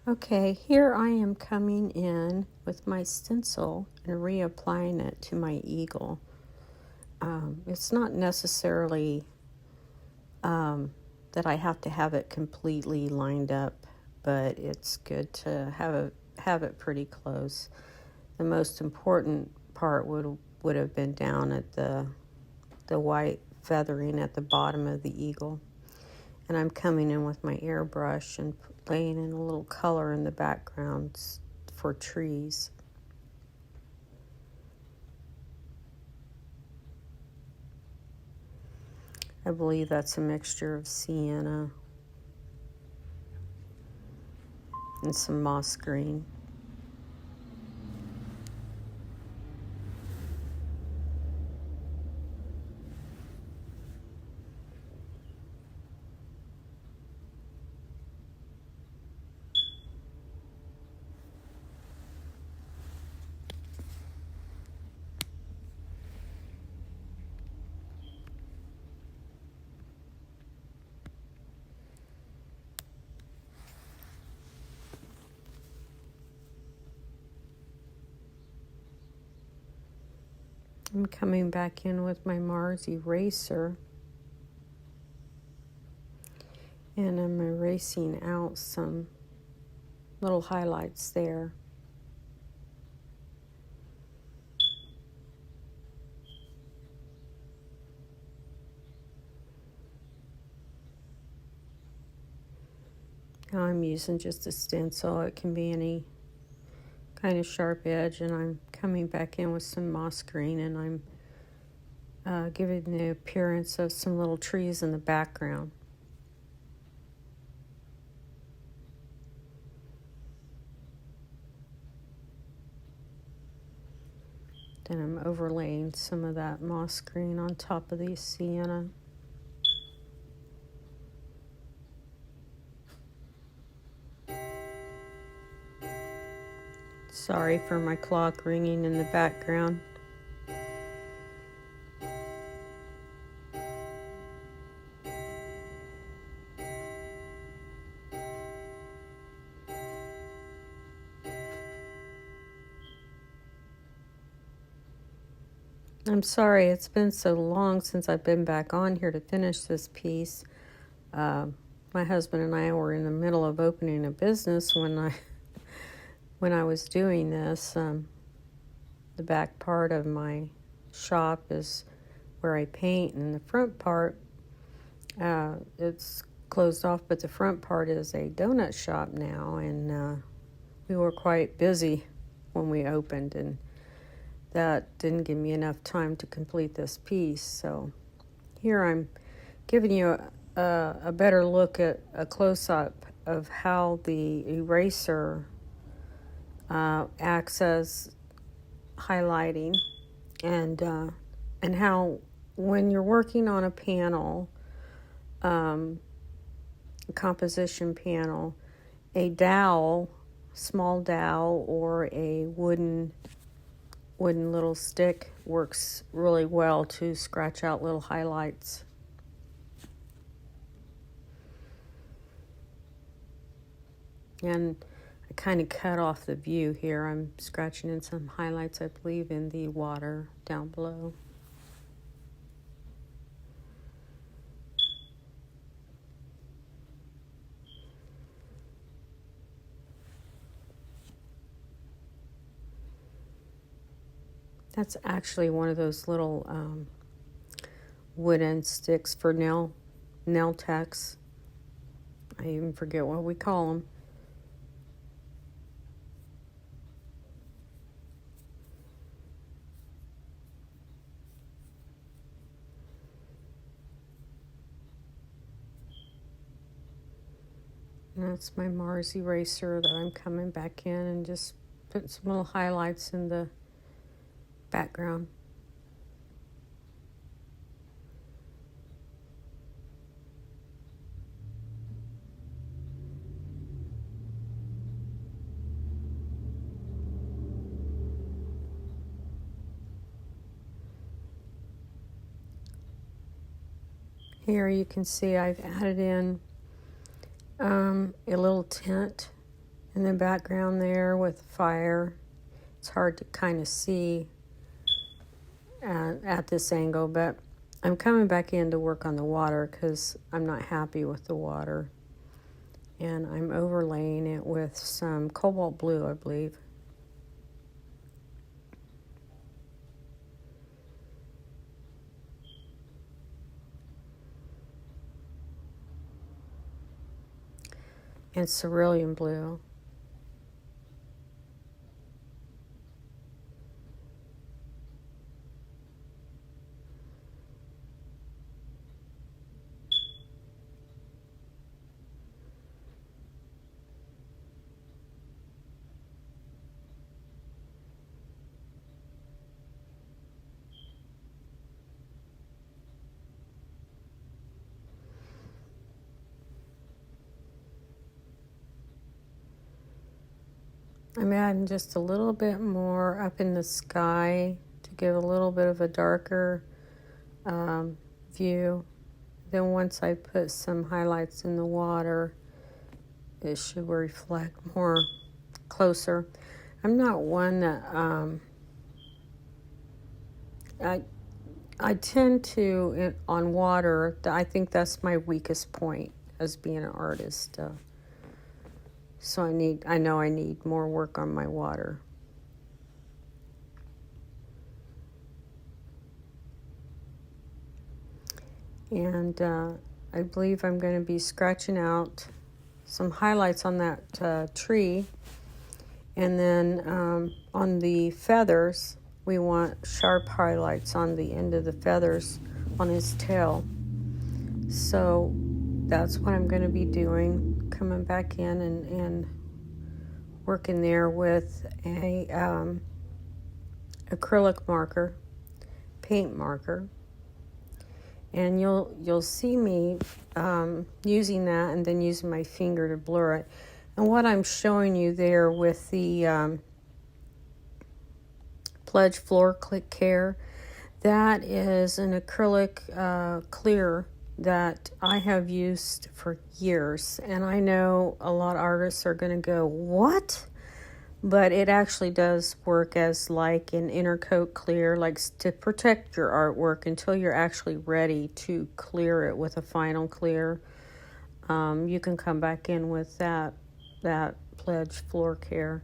Okay, here I am coming in with my stencil and reapplying it to my eagle. It's not necessarily that I have to have it completely lined up, but it's good to have it pretty close. The most important part would have been down at the white feathering at the bottom of the eagle. And I'm coming in with my airbrush and laying in a little color in the backgrounds for trees. I believe that's a mixture of sienna and some moss green. I'm coming back in with my Mars eraser, and I'm erasing out some little highlights there. Now I'm using just a stencil. It can be any kind of sharp edge, and I'm coming back in with some moss green, and I'm giving the appearance of some little trees in the background. Then I'm overlaying some of that moss green on top of the sienna. Sorry for my clock ringing in the background. I'm sorry, it's been so long since I've been back on here to finish this piece. My husband and I were in the middle of opening a business when I was doing this. The back part of my shop is where I paint, and the front part, it's closed off, but the front part is a donut shop now, and we were quite busy when we opened, and that didn't give me enough time to complete this piece. So here I'm giving you a better look at a close-up of how the eraser acts as highlighting, and how when you're working on a panel, a composition panel, a dowel, small dowel, or a wooden little stick works really well to scratch out little highlights. And I kind of cut off the view here. I'm scratching in some highlights, I believe, in the water down below. That's actually one of those little wooden sticks for nail tacks. I even forget what we call them. And that's my Mars eraser that I'm coming back in and just putting some little highlights in the background. Here you can see I've added in a little tint in the background there with fire. It's hard to kind of see at this angle, but I'm coming back in to work on the water because I'm not happy with the water. And I'm overlaying it with some cobalt blue, I believe. And cerulean blue. I'm adding just a little bit more up in the sky to give a little bit of a darker view. Then once I put some highlights in the water, it should reflect more closer. I'm not one that I tend to on water. I think that's my weakest point as being an artist. So I know I need more work on my water. And I believe I'm going to be scratching out some highlights on that tree. And then on the feathers, we want sharp highlights on the end of the feathers on his tail. So that's what I'm going to be doing. Coming back in and working there with a acrylic marker, paint marker, and you'll see me using that and then using my finger to blur it. And what I'm showing you there with the Pledge Floor Click Care, that is an acrylic clear that I have used for years, and I know a lot of artists are going to go, what? But it actually does work as like an inner coat clear, like to protect your artwork until you're actually ready to clear it with a final clear. You can come back in with that Pledge Floor Care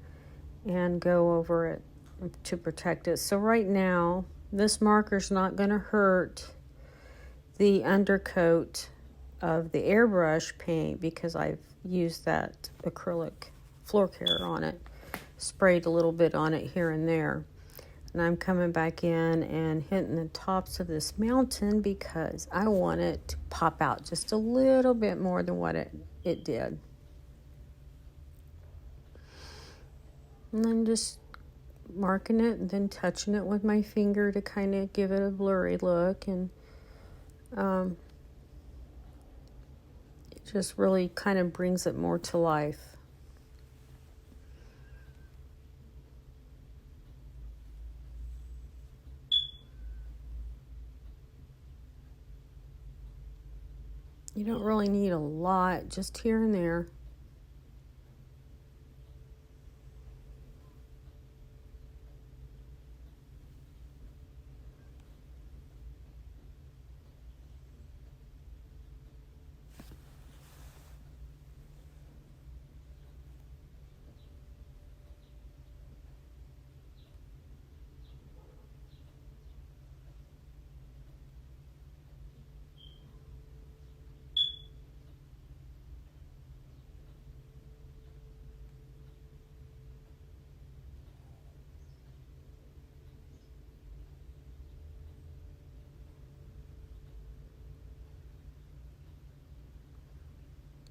and go over it to protect it. So right now, this marker's not going to hurt the undercoat of the airbrush paint because I've used that acrylic floor care on it, sprayed a little bit on it here and there. And I'm coming back in and hitting the tops of this mountain because I want it to pop out just a little bit more than what it did. And I'm just marking it and then touching it with my finger to kind of give it a blurry look, and it just really kind of brings it more to life. You don't really need a lot, just here and there.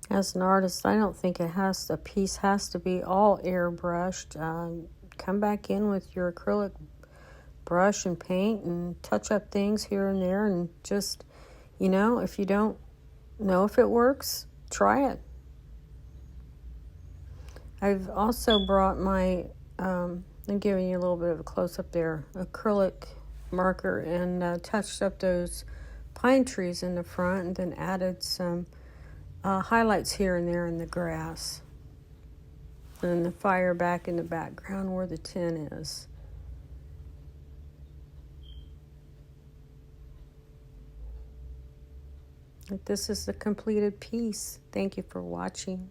As an artist, I don't think a piece has to be all airbrushed. Come back in with your acrylic brush and paint and touch up things here and there, and just, if you don't know if it works, try it. I've also brought my, I'm giving you a little bit of a close-up there, acrylic marker, and touched up those pine trees in the front, and then added some highlights here and there in the grass. And the fire back in the background where the tin is. This is the completed piece. Thank you for watching.